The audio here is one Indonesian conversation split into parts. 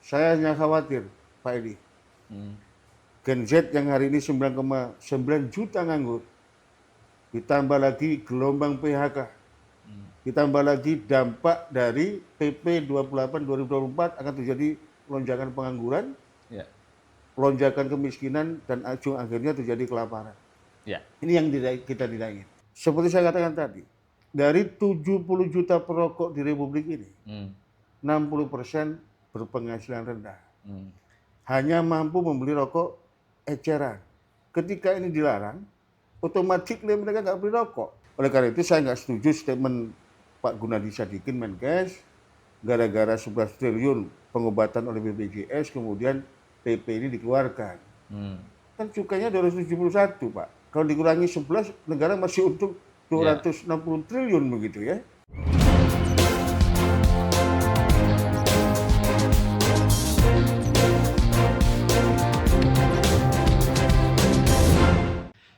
Saya hanya khawatir, Pak Edi. Gen Z yang hari ini 9,9 juta nganggur, ditambah lagi gelombang PHK, ditambah lagi dampak dari PP 28 2024 akan terjadi lonjakan pengangguran, Ya. lonjakan kemiskinan, dan ujung akhirnya terjadi kelaparan. Ya. Ini yang kita tidak ingin. Seperti saya katakan tadi, dari 70 juta perokok di Republik ini, 60% berpenghasilan rendah. Hanya mampu membeli rokok eceran. Ketika ini dilarang, otomatis mereka nggak beli rokok. Oleh karena itu saya nggak setuju statement Pak Gunadi Sadikin Menkes, gara-gara 11 triliun pengobatan oleh BPJS, kemudian PP ini dikeluarkan. Kan cukainya 271, Pak. Kalau dikurangi 11, negara masih untung 260 triliun begitu ya.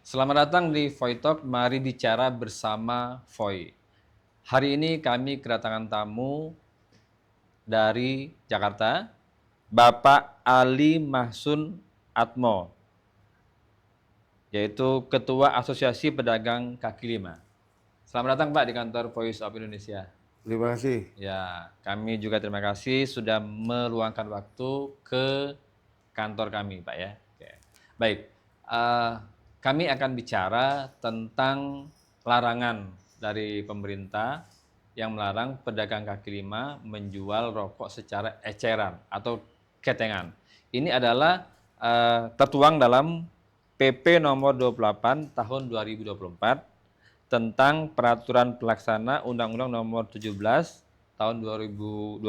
Selamat datang di Foy Talk, mari bicara bersama Foy. Hari ini kami kedatangan tamu dari Jakarta, Bapak Ali Mahsun Atmo, yaitu Ketua Asosiasi Pedagang Kaki Lima. Selamat datang Pak di kantor Voice of Indonesia. Terima kasih. Ya, kami juga terima kasih sudah meluangkan waktu ke kantor kami, Pak ya. Oke. Baik, kami akan bicara tentang larangan dari pemerintah yang melarang pedagang kaki lima menjual rokok secara eceran atau ketengan. Ini adalah tertuang dalam PP nomor 28 tahun 2024 tentang peraturan pelaksana Undang-Undang nomor 17 tahun 2023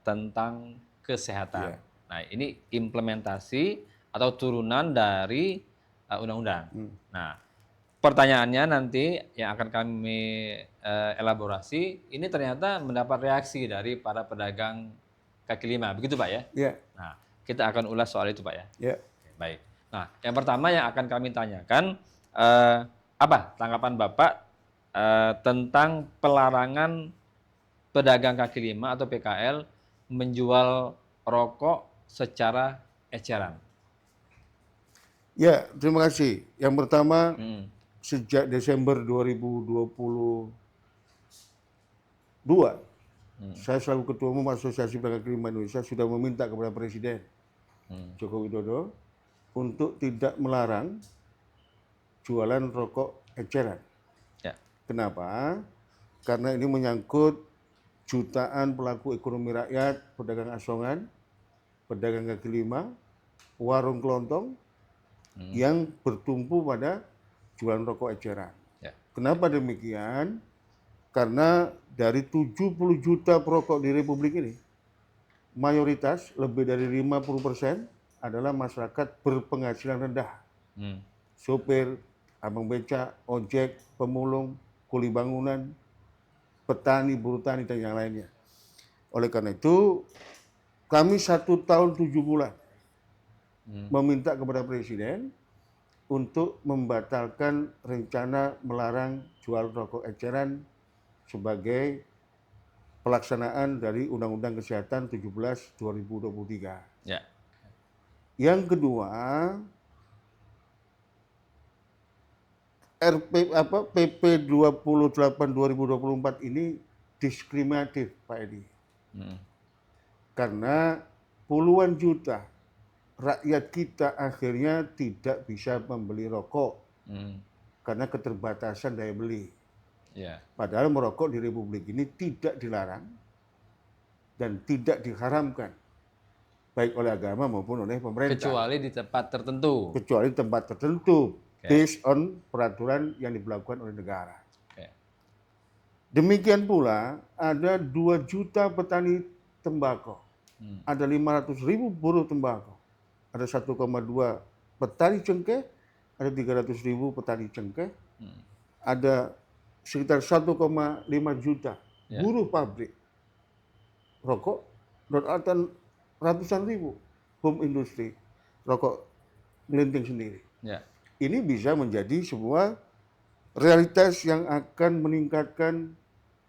tentang kesehatan. Nah, ini implementasi atau turunan dari undang-undang. Nah, pertanyaannya nanti yang akan kami elaborasi, ini ternyata mendapat reaksi dari para pedagang kaki lima, begitu Pak ya? Ya. Nah, kita akan ulas soal itu Pak ya? Ya. Oke, baik. Nah, yang pertama yang akan kami tanyakan, apa tanggapan Bapak tentang pelarangan pedagang kaki lima atau PKL menjual rokok secara eceran? Ya, terima kasih. Yang pertama, sejak Desember 2022, saya selaku Ketua Umum Asosiasi Pedagang Kaki Lima Indonesia sudah meminta kepada Presiden Joko Widodo untuk tidak melarang jualan rokok eceran. Ya. Kenapa? Karena ini menyangkut jutaan pelaku ekonomi rakyat, pedagang asongan, pedagang kaki lima, warung kelontong yang bertumpu pada jualan rokok eceran. Ya. Kenapa demikian? Karena dari 70 juta perokok di Republik ini, mayoritas lebih dari 50% adalah masyarakat berpenghasilan rendah. Sopir, abang becak, ojek, pemulung, kuli bangunan, petani, buruh tani, dan yang lainnya. Oleh karena itu, kami 1 tahun 7 bulan meminta kepada Presiden untuk membatalkan rencana melarang jual rokok eceran sebagai pelaksanaan dari Undang-Undang Kesehatan 17/2023. Ya. Yang kedua, PP 28 2024 ini diskriminatif, Pak Edi. Karena puluhan juta rakyat kita akhirnya tidak bisa membeli rokok karena keterbatasan daya beli. Ya. Padahal merokok di Republik ini tidak dilarang dan tidak diharamkan, baik oleh agama maupun oleh pemerintah. Kecuali di tempat tertentu. Kecuali tempat tertentu, based on peraturan yang diberlakukan oleh negara. Demikian pula ada 2 juta petani tembakau, ada 500.000 buruh tembakau, ada 1,2 petani cengkeh, ada 300.000 petani cengkeh, ada sekitar 1,5 juta buruh pabrik rokok, dan ada ratusan ribu home industri rokok melinting sendiri. Ya. Ini bisa menjadi sebuah realitas yang akan meningkatkan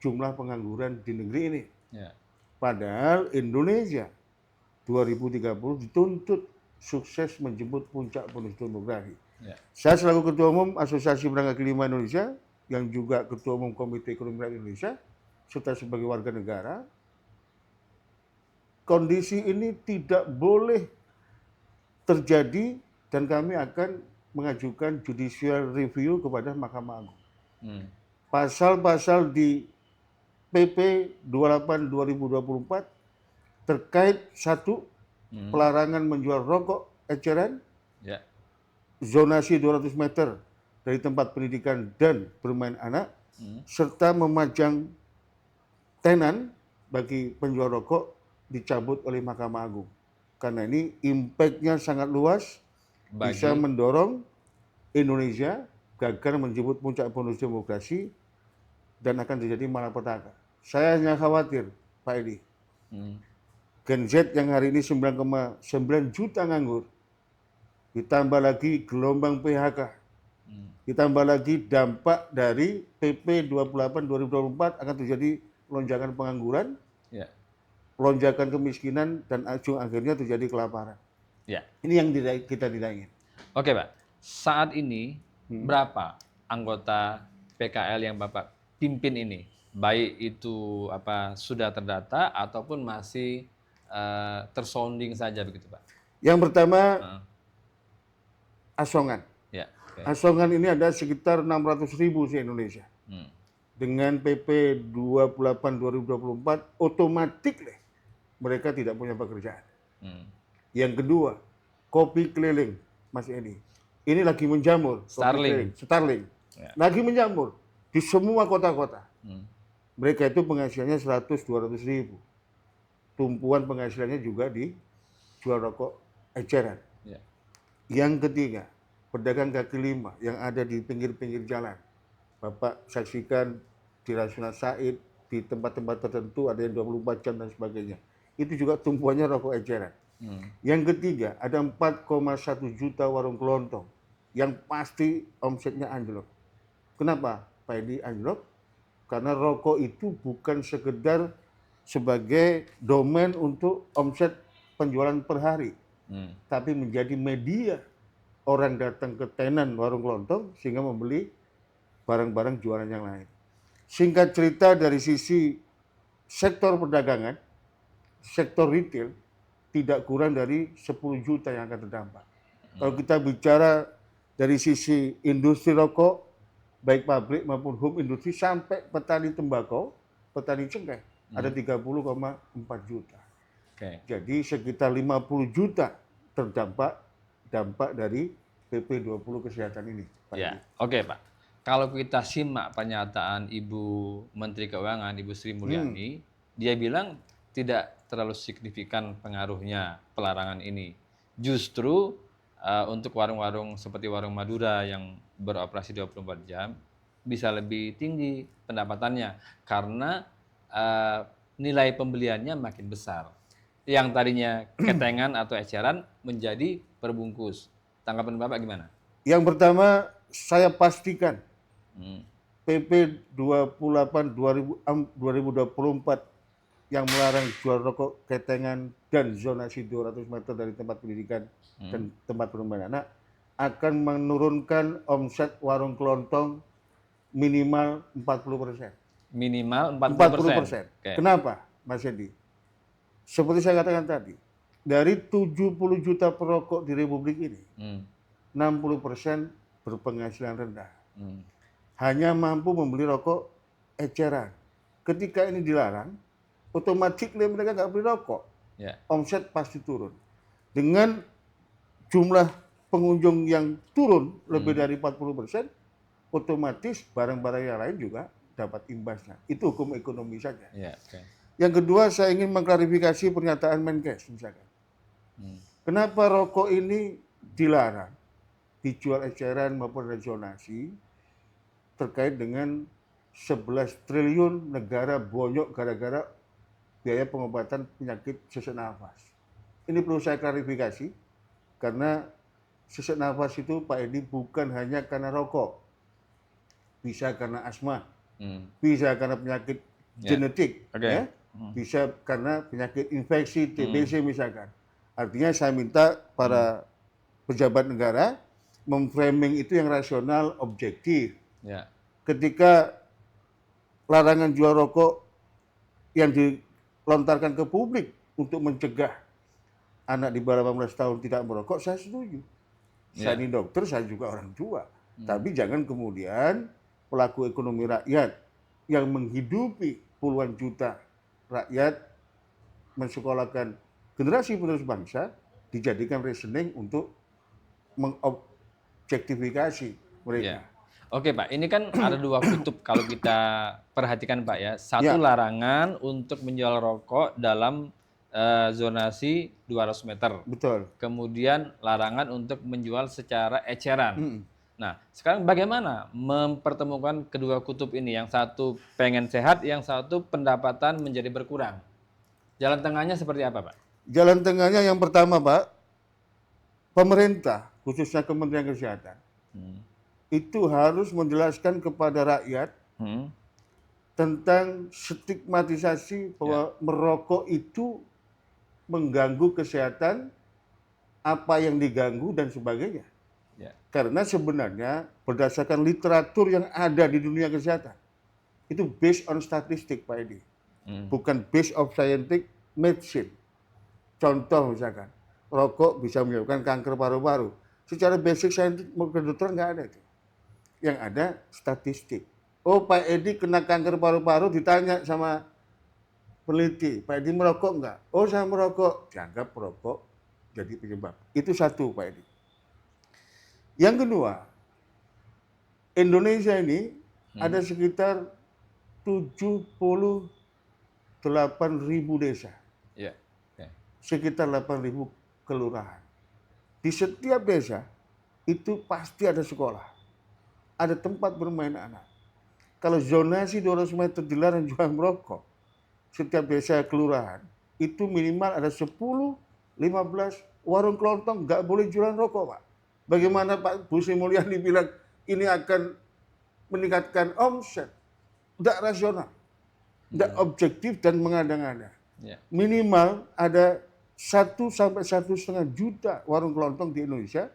jumlah pengangguran di negeri ini. Ya. Padahal Indonesia 2030 dituntut sukses menjemput puncak bonus demografi. Ya. Saya selaku Ketua Umum Asosiasi Pedagang Kaki Lima Indonesia, yang juga Ketua Umum Komite Ekonomi Rakyat Indonesia, serta sebagai warga negara, kondisi ini tidak boleh terjadi dan kami akan mengajukan judicial review kepada Mahkamah Agung. Pasal-pasal di PP 28 2024 terkait satu, pelarangan menjual rokok eceran, Ya. zonasi 200 meter dari tempat pendidikan dan bermain anak, serta memajang tenan bagi penjual rokok dicabut oleh Mahkamah Agung. Karena ini impact-nya sangat luas, bisa mendorong Indonesia gagal menjemput puncak bonus demografi dan akan terjadi malapetaka. Saya hanya khawatir, Pak Edi, Gen Z yang hari ini 9,9 juta nganggur, ditambah lagi gelombang PHK, ditambah lagi dampak dari PP 28 2024 akan terjadi lonjakan pengangguran, lonjakan kemiskinan, dan ujung akhirnya terjadi kelaparan. Ya. Ini yang kita tidak ingin. Oke, Pak. Saat ini berapa anggota PKL yang Bapak pimpin ini? Baik itu sudah terdata ataupun masih tersounding saja begitu, Pak? Yang pertama, Asongan. Ya. Asongan ini ada sekitar 600.000 di Indonesia. Dengan PP 28 2024 otomatis mereka tidak punya pekerjaan. Yang kedua, kopi keliling, Mas Edi. Ini lagi menjamur. Starling. Ya. Lagi menjamur di semua kota-kota. Mereka itu penghasilannya 100-200 ribu. Tumpuan penghasilannya juga di jual rokok eceran. Ya. Yang ketiga, pedagang kaki lima yang ada di pinggir-pinggir jalan. Bapak saksikan di Rasuna Said, di tempat-tempat tertentu ada yang 24 jam dan sebagainya. Itu juga tumpuannya rokok eceran. Yang ketiga, ada 4,1 juta warung kelontong yang pasti omsetnya anjlok. Kenapa Pak Edi anjlok? Karena rokok itu bukan sekedar sebagai domain untuk omset penjualan per hari, tapi menjadi media orang datang ke tenan warung kelontong sehingga membeli barang-barang jualan yang lain. Singkat cerita, dari sisi sektor perdagangan, sektor retail, tidak kurang dari 10 juta yang akan terdampak. Kalau kita bicara dari sisi industri rokok, baik pabrik maupun home industri, sampai petani tembakau, petani cengkeh, ada 30,4 juta. Jadi sekitar 50 juta terdampak dampak dari PP 20 kesehatan ini, Pak. Ya, oke, Pak. Kalau kita simak pernyataan Ibu Menteri Keuangan, Ibu Sri Mulyani, dia bilang tidak terlalu signifikan pengaruhnya pelarangan ini. Justru untuk warung-warung seperti warung Madura yang beroperasi 24 jam bisa lebih tinggi pendapatannya karena nilai pembeliannya makin besar. Yang tadinya ketengan atau eceran menjadi perbungkus. Tanggapan Bapak gimana? Yang pertama, saya pastikan PP 28 2024 yang melarang jual rokok ketengan dan zonasi 200 meter dari tempat pendidikan dan tempat bermain anak akan menurunkan omset warung kelontong minimal 40%. Minimal 40%. Kenapa, Mas Edi? Seperti saya katakan tadi, dari 70 juta perokok di Republik ini, 60% berpenghasilan rendah. Hanya mampu membeli rokok eceran. Ketika ini dilarang, otomatis mereka nggak beli rokok. Omset pasti turun. Dengan jumlah pengunjung yang turun lebih dari 40%, otomatis barang-barang yang lain juga dapat imbasnya. Itu hukum ekonomi saja. Yang kedua, saya ingin mengklarifikasi pernyataan Menkes misalkan. Kenapa rokok ini dilarang, dijual eceran maupun ada zonasi, terkait dengan 11 triliun negara bonyok gara-gara biaya pengobatan penyakit sesak nafas. Ini perlu saya klarifikasi, karena sesak nafas itu, Pak Edi, bukan hanya karena rokok. Bisa karena asma, bisa karena penyakit genetik, bisa karena penyakit infeksi, TBC misalkan. Artinya saya minta para pejabat negara memframing itu yang rasional, objektif. Ya. Ketika larangan jual rokok yang dilontarkan ke publik untuk mencegah anak di bawah 18 tahun tidak merokok, saya setuju. Saya ini dokter, saya juga orang tua. Tapi jangan kemudian pelaku ekonomi rakyat yang menghidupi puluhan juta rakyat mensekolahkan generasi penerus bangsa dijadikan reasoning untuk mengobjektifikasi mereka. Ya. Oke Pak, ini kan ada dua kutub kalau kita perhatikan Pak ya. Satu Ya. larangan untuk menjual rokok dalam zonasi 200 meter. Betul. Kemudian larangan untuk menjual secara eceran. Nah, sekarang bagaimana mempertemukan kedua kutub ini? Yang satu pengen sehat, yang satu pendapatan menjadi berkurang. Jalan tengahnya seperti apa Pak? Jalan tengahnya yang pertama Pak, pemerintah, khususnya Kementerian Kesehatan, itu harus menjelaskan kepada rakyat tentang stigmatisasi bahwa merokok itu mengganggu kesehatan, apa yang diganggu dan sebagainya. Ya. Karena sebenarnya berdasarkan literatur yang ada di dunia kesehatan, itu based on statistik Pak Edi, bukan based of scientific medicine. Contoh misalkan, rokok bisa menyebabkan kanker paru-paru. Secara basic scientific kedokteran nggak ada itu. Yang ada statistik. Oh Pak Edi kena kanker paru-paru, ditanya sama peneliti, Pak Edi merokok enggak? Oh saya merokok, dianggap merokok jadi penyebab. Itu satu Pak Edi. Yang kedua, Indonesia ini ada sekitar 78.000 desa. Ya. Sekitar 8.000 kelurahan. Di setiap desa itu pasti ada sekolah. Ada tempat bermain anak. Kalau zonasi 200 meter dilarang jual merokok, setiap desa kelurahan, itu minimal ada 10, 15 warung kelontong nggak boleh jualan rokok, Pak. Bagaimana Pak Bu Sri Mulyani bilang ini akan meningkatkan omset? Tidak rasional, tidak objektif dan mengada-ngada. Minimal ada 1 sampai 1,5 juta warung kelontong di Indonesia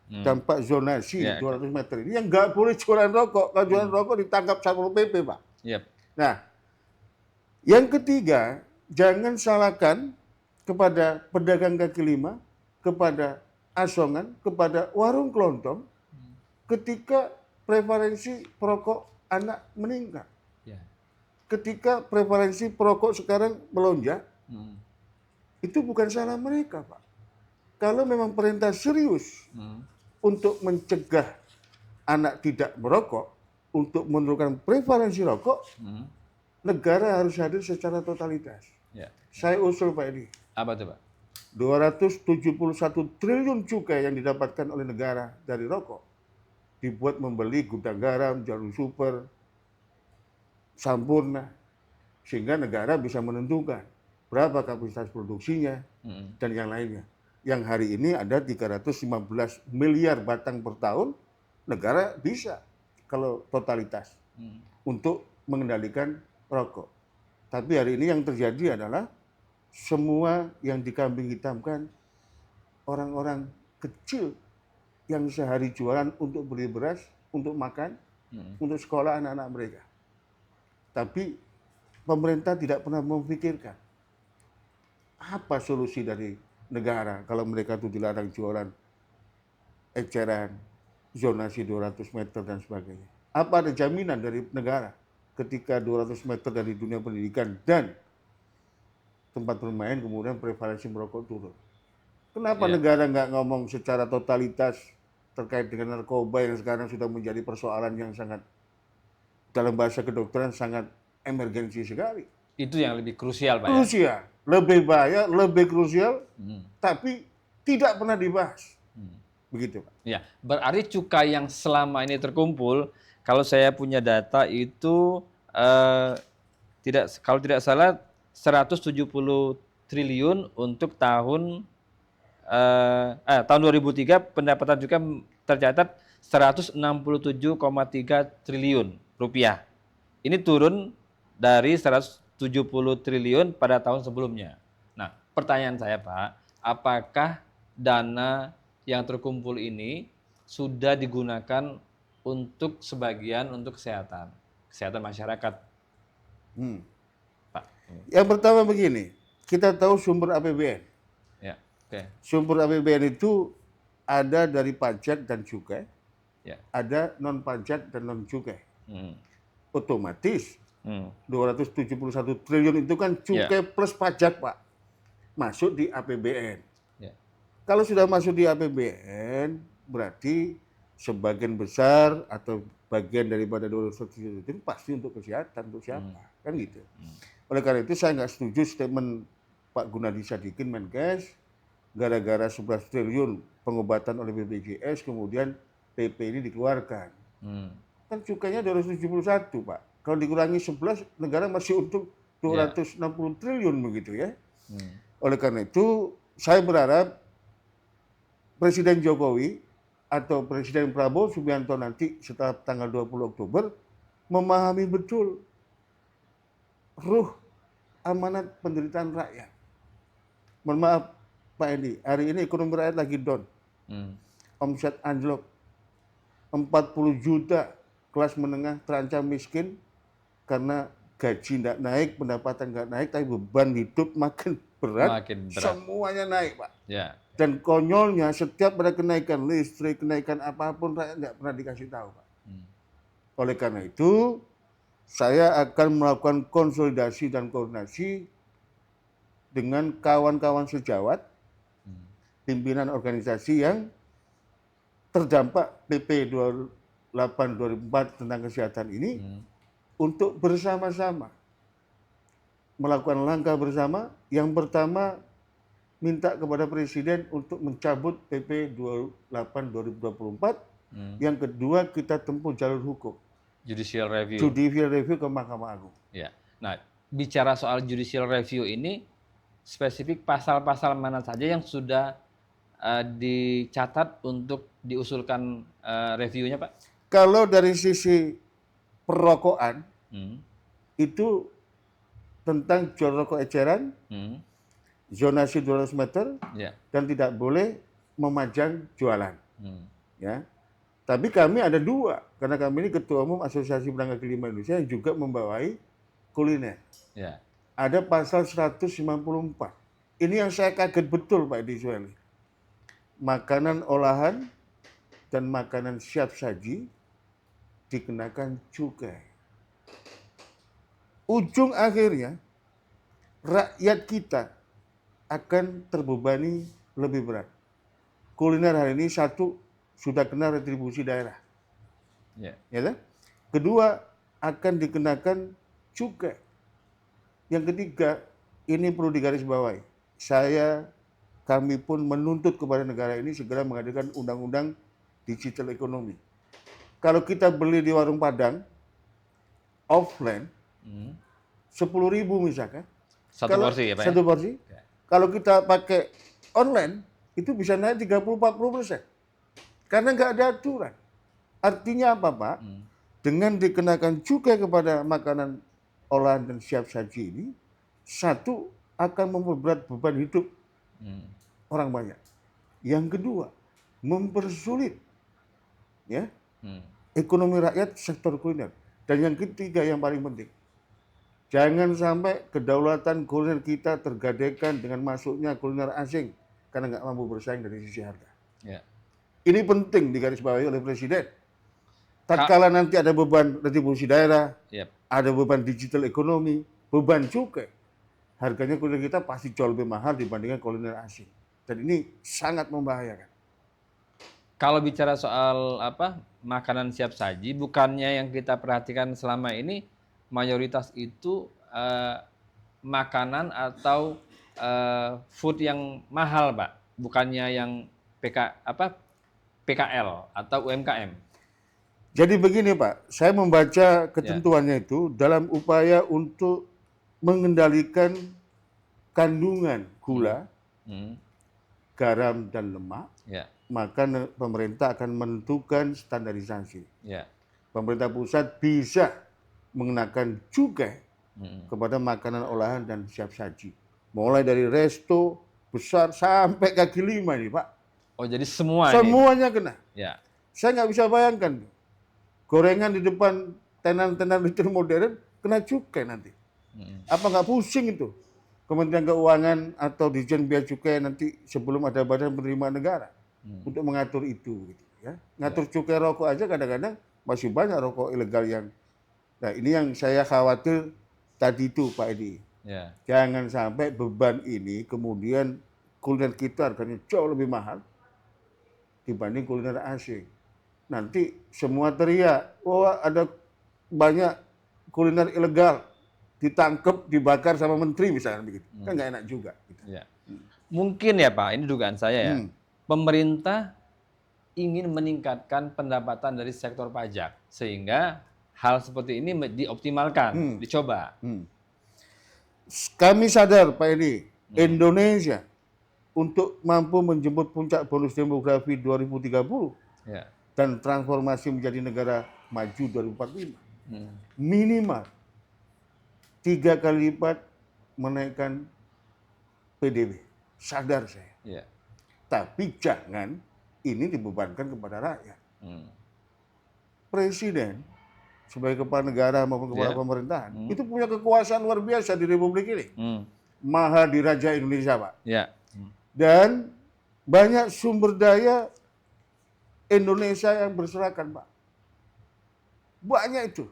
dampak zonasi 200 meter ini yang nggak boleh jualan rokok. Kalau jualan rokok ditangkap Satpol PP, Pak. Nah, yang ketiga, jangan salahkan kepada pedagang kaki lima, kepada asongan, kepada warung kelontong ketika prevalensi perokok anak meningkat. Ketika prevalensi perokok sekarang melonjak, itu bukan salah mereka, Pak. Kalau memang perintah serius untuk mencegah anak tidak merokok, untuk menurunkan prevalensi rokok, negara harus hadir secara totalitas. Saya usul Pak Edi. Apa itu Pak? 271 triliun cukai yang didapatkan oleh negara dari rokok dibuat membeli gudang garam, jarum super, sampurna, sehingga negara bisa menentukan berapa kapasitas produksinya dan yang lainnya. Yang hari ini ada 315 miliar batang per tahun, negara bisa kalau totalitas untuk mengendalikan rokok. Tapi hari ini yang terjadi adalah semua yang dikambing hitamkan orang-orang kecil yang sehari jualan untuk beli beras, untuk makan, untuk sekolah anak-anak mereka. Tapi pemerintah tidak pernah memikirkan apa solusi dari negara kalau mereka itu dilarang jualan eceran, zonasi 200 meter dan sebagainya. Apa ada jaminan dari negara ketika 200 meter dari dunia pendidikan dan tempat bermain kemudian prevalensi merokok turun? Kenapa negara nggak ngomong secara totalitas terkait dengan narkoba yang sekarang sudah menjadi persoalan yang sangat, dalam bahasa kedokteran, sangat emergensi sekali. Itu yang lebih krusial Pak Krusial, lebih bahaya, lebih krusial, tapi tidak pernah dibahas. Begitu Pak. Ya, berarti cukai yang selama ini terkumpul, kalau saya punya data itu kalau tidak salah 170 triliun untuk tahun 2003 pendapatan juga tercatat 167,3 triliun rupiah. Ini turun dari 170 triliun pada tahun sebelumnya. Nah, pertanyaan saya Pak, apakah dana yang terkumpul ini sudah digunakan untuk sebagian untuk kesehatan masyarakat, Hmm. Pak? Yang pertama begini, kita tahu sumber APBN. Ya, oke. Sumber APBN itu ada dari pajak dan cukai, Ya. ada non pajak dan non cukai. Hmm. Otomatis Hmm. 271 triliun itu kan cukai plus pajak, Pak. Masuk di APBN. Ya. Kalau sudah masuk di APBN, berarti sebagian besar atau bagian daripada 271 triliun pasti untuk kesehatan, untuk siapa? Kan gitu. Oleh karena itu saya nggak setuju statement Pak Gunadi Sadikin Menkes, gara-gara 11 triliun pengobatan oleh BPJS, kemudian PP ini dikeluarkan. Kan cukainya 271, Pak. Kalau dikurangi 11, negara masih untung 260 triliun begitu ya. Oleh karena itu, saya berharap Presiden Jokowi atau Presiden Prabowo Subianto nanti setelah tanggal 20 Oktober memahami betul ruh amanat penderitaan rakyat. Mohon maaf Pak Edi, hari ini ekonomi rakyat lagi down. Omset anjlok. 40 juta kelas menengah terancam miskin karena gaji tidak naik, pendapatan nggak naik, tapi beban hidup makin berat. Semuanya naik, Pak. Ya. Dan konyolnya setiap ada kenaikan listrik, kenaikan apapun rakyat nggak pernah dikasih tahu, Pak. Oleh karena itu, saya akan melakukan konsolidasi dan koordinasi dengan kawan-kawan sejawat, pimpinan organisasi yang terdampak PP 28/2004 tentang kesehatan ini untuk bersama-sama melakukan langkah bersama. Yang pertama, minta kepada Presiden untuk mencabut PP 28/2024. Yang kedua, kita tempuh jalur hukum. Judicial review. Judicial review ke Mahkamah Agung. Ya. Nah, bicara soal judicial review ini, spesifik pasal-pasal mana saja yang sudah dicatat untuk diusulkan reviewnya, Pak? Kalau dari sisi perrokokan, itu tentang jual rokok eceran, zonasi 200 meter, dan tidak boleh memajang jualan. Ya. Tapi kami ada dua, karena kami ini Ketua Umum Asosiasi Pedagang Kaki Lima Indonesia yang juga membawai kuliner. Ya. Ada pasal 154. Ini yang saya kaget betul Pak Edi Sueli. Makanan olahan dan makanan siap saji dikenakan cukai. Ujung akhirnya rakyat kita akan terbebani lebih berat. Kuliner hari ini satu sudah kena retribusi daerah. Ya kan? Kedua, akan dikenakan cukai. Yang ketiga, ini perlu digarisbawahi. Kami pun menuntut kepada negara ini segera menghadirkan undang-undang digital ekonomi. Kalau kita beli di warung Padang, offline, 10.000 misalkan. Satu porsi ya Pak? Satu porsi. Ya. Kalau kita pakai online, itu bisa naik 30-40%. Karena nggak ada aturan. Artinya apa Pak? Dengan dikenakan cukai kepada makanan olahan dan siap saji ini, satu, akan memperberat beban hidup orang banyak. Yang kedua, mempersulit ya ekonomi rakyat sektor kuliner. Dan yang ketiga yang paling penting, jangan sampai kedaulatan kuliner kita tergadaikan dengan masuknya kuliner asing karena nggak mampu bersaing dari sisi harga. Ya. Ini penting digarisbawahi oleh Presiden. Tatkala nanti ada beban retribusi daerah, ada beban digital ekonomi, beban cukai, harganya kuliner kita pasti jauh lebih mahal dibandingkan kuliner asing. Dan ini sangat membahayakan. Kalau bicara soal makanan siap saji, bukannya yang kita perhatikan selama ini mayoritas itu makanan atau food yang mahal, Pak, bukannya yang PKL atau UMKM. Jadi begini Pak, saya membaca ketentuannya itu dalam upaya untuk mengendalikan kandungan gula, garam dan lemak, maka pemerintah akan menentukan standarisasi. Pemerintah pusat bisa mengenakan cukai kepada makanan olahan dan siap saji. Mulai dari resto, besar sampai kaki 5 nih Pak. Oh, jadi semua ini. Semuanya kena. Ya. Saya nggak bisa bayangkan. Gorengan di depan tenan-tenan retail modern kena cukai nanti. Apa nggak pusing itu? Kementerian Keuangan atau Dirjen Bea Cukai nanti sebelum ada Badan Penerimaan Negara untuk mengatur itu. Gitu, ya. Ngatur cukai rokok aja kadang-kadang masih banyak rokok ilegal yang. Nah ini yang saya khawatir tadi itu Pak Edi. Ya. Jangan sampai beban ini kemudian kuliner kita harganya jauh lebih mahal dibanding kuliner asing. Nanti semua teriak, wah ada banyak kuliner ilegal, ditangkap, dibakar sama menteri misalnya begitu. Kan nggak enak juga. Gitu. Ya. Mungkin ya Pak, ini dugaan saya ya, pemerintah ingin meningkatkan pendapatan dari sektor pajak sehingga hal seperti ini dioptimalkan, dicoba. Kami sadar Pak Edi, Indonesia untuk mampu menjemput puncak bonus demografi 2030 dan transformasi menjadi negara maju 2045, minimal 3 kali lipat menaikkan PDB. Sadar saya. Tapi jangan ini dibebankan kepada rakyat. Presiden sebagai kepala negara maupun kepala pemerintahan itu punya kekuasaan luar biasa di Republik ini. Maha Diraja Indonesia, Pak. Dan banyak sumber daya Indonesia yang berserakan, Pak. Banyak itu.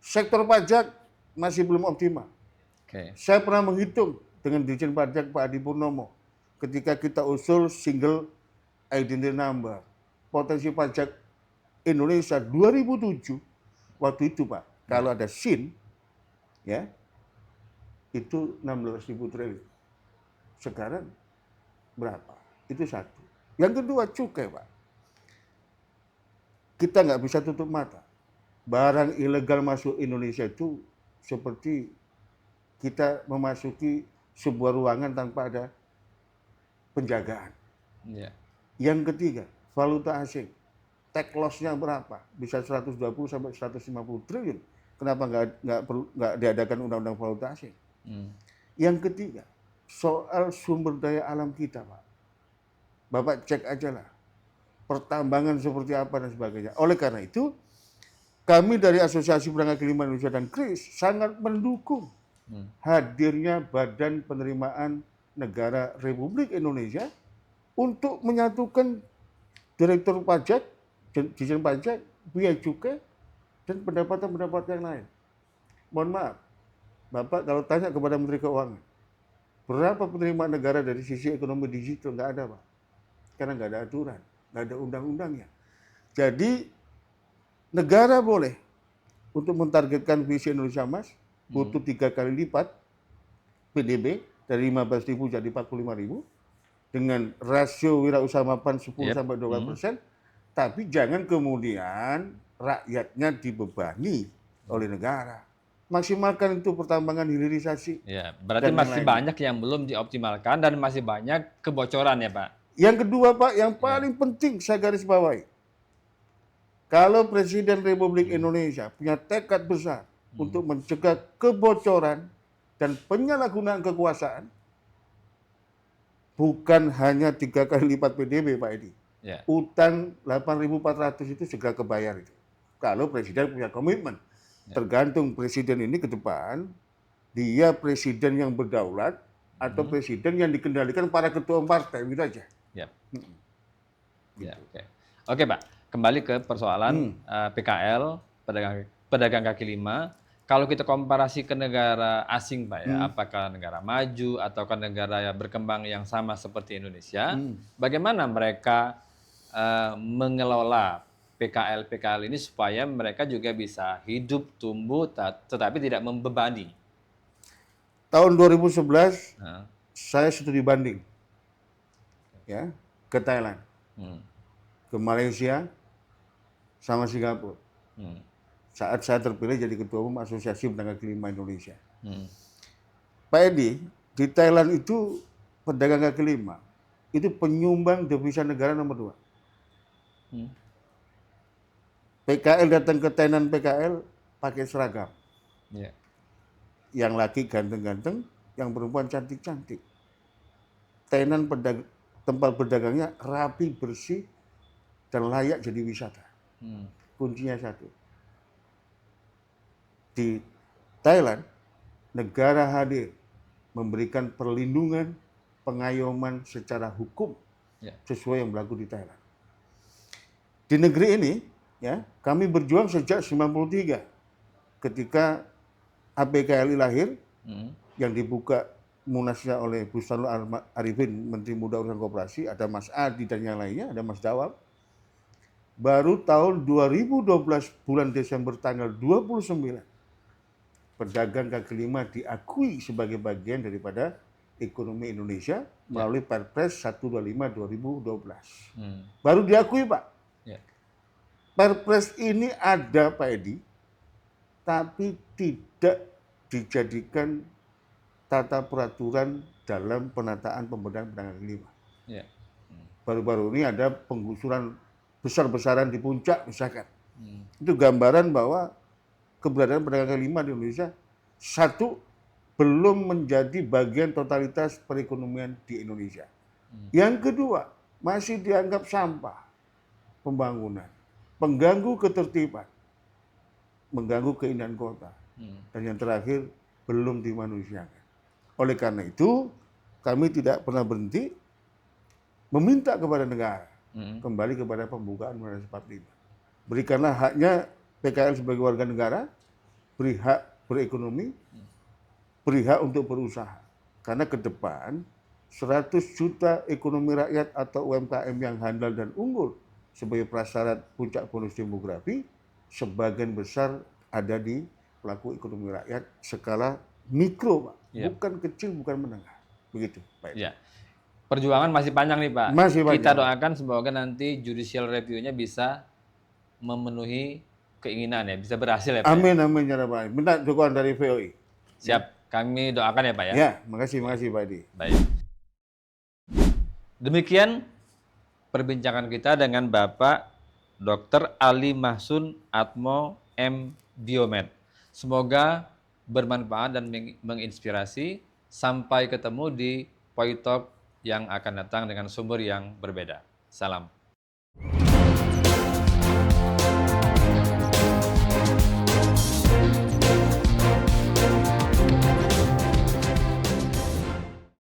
Sektor pajak masih belum optimal. Saya pernah menghitung dengan Dirjen Pajak Pak Adi Purnomo ketika kita usul single identity number. Potensi pajak Indonesia 2007 waktu itu Pak, kalau ada SIN ya itu 16.000 triliun. Sekarang berapa? Itu satu. Yang kedua cukai Pak. Kita nggak bisa tutup mata. Barang ilegal masuk Indonesia itu seperti kita memasuki sebuah ruangan tanpa ada penjagaan. Yang ketiga, valuta asing. Tax loss-nya berapa? Bisa 120 sampai 150 triliun. Kenapa nggak diadakan undang-undang valuta asing? Yang ketiga, soal sumber daya alam kita, Pak. Bapak cek aja lah. Pertambangan seperti apa dan sebagainya. Oleh karena itu, kami dari Asosiasi Pedagang Kaki Lima Indonesia dan KRIS sangat mendukung hadirnya Badan Penerimaan Negara Republik Indonesia untuk menyatukan Direktur Pajak, Dirjen Pajak, Bea Cukai, dan pendapatan-pendapatan yang lain. Mohon maaf, Bapak kalau tanya kepada Menteri Keuangan, berapa penerimaan negara dari sisi ekonomi digital? Nggak ada, Pak. Karena nggak ada aturan, nggak ada undang-undangnya. Jadi, negara boleh untuk mentargetkan visi Indonesia Emas, butuh 3 kali lipat PDB dari 15.000 jadi 45.000 dengan rasio wirausaha mapan 10 sampai 12%, tapi jangan kemudian rakyatnya dibebani oleh negara. Maksimalkan itu pertambangan hilirisasi. Ya, berarti masih banyak yang belum dioptimalkan dan masih banyak kebocoran ya Pak. Yang kedua Pak, yang paling penting saya garis bawahi. Kalau Presiden Republik Indonesia punya tekad besar untuk mencegah kebocoran dan penyalahgunaan kekuasaan, bukan hanya 3 kali lipat PDB Pak Edi. Utang 8.400 itu segera kebayar itu. Kalau Presiden punya komitmen. Tergantung Presiden ini ke depan, dia Presiden yang berdaulat atau Presiden yang dikendalikan para ketua partai, gitu aja. Oke Pak, kembali ke persoalan PKL, pedagang kaki lima. Kalau kita komparasi ke negara asing Pak ya, apakah negara maju atau ke negara yang berkembang yang sama seperti Indonesia, bagaimana mereka mengelola PKL ini supaya mereka juga bisa hidup, tumbuh, tetapi tidak membebani? Tahun 2011, saya studi banding ya, ke Thailand, ke Malaysia, sama Singapura. Saat saya terpilih jadi Ketua Umum Asosiasi Pedagang Kaki Lima Indonesia. Pak Edi, di Thailand itu pedagang kaki lima itu penyumbang devisa negara nomor 2. PKL datang ke tenan PKL pakai seragam. Yang laki ganteng-ganteng, yang perempuan cantik-cantik. tenan tempat berdagangnya rapi, bersih, dan layak jadi wisata. Kuncinya satu. Di Thailand, negara hadir memberikan perlindungan, pengayoman secara hukum sesuai yang berlaku di Thailand. Di negeri ini, ya, kami berjuang sejak 93 ketika APKLI lahir, yang dibuka munasnya oleh Bu Sanul Arifin, Menteri Muda Urusan Koperasi, ada Mas Adi dan yang lainnya, ada Mas Dawal. Baru tahun 2012 bulan Desember tanggal 29, pedagang kaki lima diakui sebagai bagian daripada ekonomi Indonesia melalui Perpres 125/2012. Baru diakui, Pak. Perpres ini ada, Pak Edi, tapi tidak dijadikan tata peraturan dalam penataan pemberdayaan pedagang kaki lima. Baru-baru ini ada penggusuran besar-besaran di puncak misalkan. Itu gambaran bahwa keberadaan pedagang kaki lima di Indonesia, satu, belum menjadi bagian totalitas perekonomian di Indonesia. Yang kedua, masih dianggap sampah pembangunan, pengganggu ketertiban, mengganggu keindahan kota. Dan yang terakhir, belum dimanusiakan. Oleh karena itu, kami tidak pernah berhenti meminta kepada negara kembali kepada pembukaan Undang-Undang 45. Berikanlah haknya PKL sebagai warga negara, beri hak berekonomi, beri hak untuk berusaha. Karena ke depan 100 juta ekonomi rakyat atau UMKM yang handal dan unggul sebagai prasyarat puncak bonus demografi, sebagian besar ada di pelaku ekonomi rakyat skala mikro, Pak. Bukan kecil, bukan menengah. Begitu, Pak. Ya. Perjuangan masih panjang nih, Pak. Masih panjang. Kita doakan semoga nanti judicial review-nya bisa memenuhi keinginan ya, bisa berhasil ya, Pak. Amin, amin ya Rabbal Alamin. Minta dukungan dari VOI. Siap, kami doakan ya, Pak ya. Ya, makasih Pak Edi. Baik. Demikian perbincangan kita dengan Bapak Dr. Ali Mahsun Atmo M. Biomed. Semoga bermanfaat dan menginspirasi. Sampai ketemu di Poi Talk yang akan datang dengan sumber yang berbeda. Salam.